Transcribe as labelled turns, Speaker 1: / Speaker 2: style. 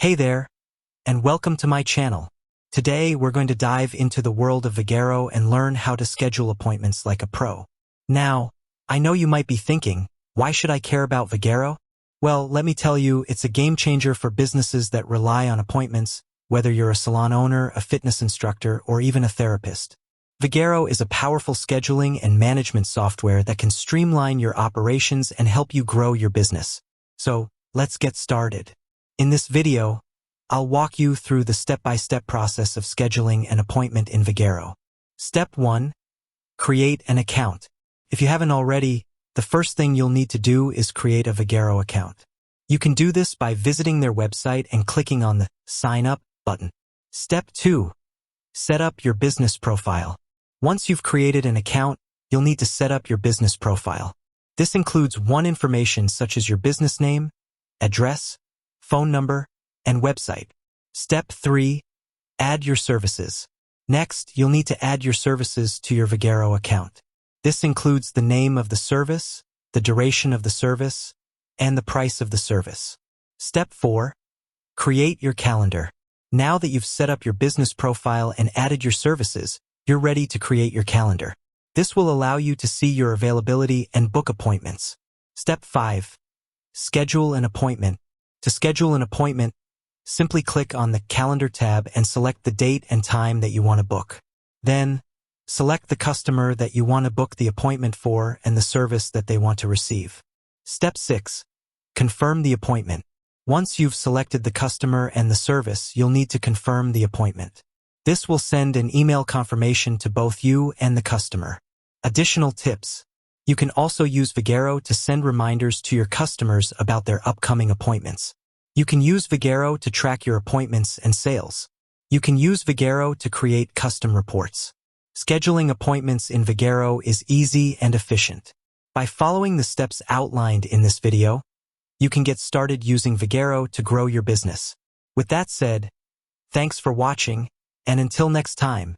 Speaker 1: Hey there, and welcome to my channel. Today, we're going to dive into the world of Vagaro and learn how to schedule appointments like a pro. Now, I know you might be thinking, why should I care about Vagaro? Well, let me tell you, it's a game changer for businesses that rely on appointments, whether you're a salon owner, a fitness instructor, or even a therapist. Vagaro is a powerful scheduling and management software that can streamline your operations and help you grow your business. So, let's get started. In this video, I'll walk you through the step-by-step process of scheduling an appointment in Vagaro. Step 1. Create an account. If you haven't already, the first thing you'll need to do is create a Vagaro account. You can do this by visiting their website and clicking on the Sign Up button. Step 2. Set up your business profile. Once you've created an account, you'll need to set up your business profile. This includes information such as your business name, address, phone number, and website. Step 3. Add your services. Next, you'll need to add your services to your Vagaro account. This includes the name of the service, the duration of the service, and the price of the service. Step 4. Create your calendar. Now that you've set up your business profile and added your services, you're ready to create your calendar. This will allow you to see your availability and book appointments. Step 5. Schedule an appointment. To schedule an appointment, simply click on the Calendar tab and select the date and time that you want to book. Then, select the customer that you want to book the appointment for and the service that they want to receive. Step 6. Confirm the appointment. Once you've selected the customer and the service, you'll need to confirm the appointment. This will send an email confirmation to both you and the customer. Additional tips. You can also use Vagaro to send reminders to your customers about their upcoming appointments. You can use Vagaro to track your appointments and sales. You can use Vagaro to create custom reports. Scheduling appointments in Vagaro is easy and efficient. By following the steps outlined in this video, you can get started using Vagaro to grow your business. With that said, thanks for watching, and until next time.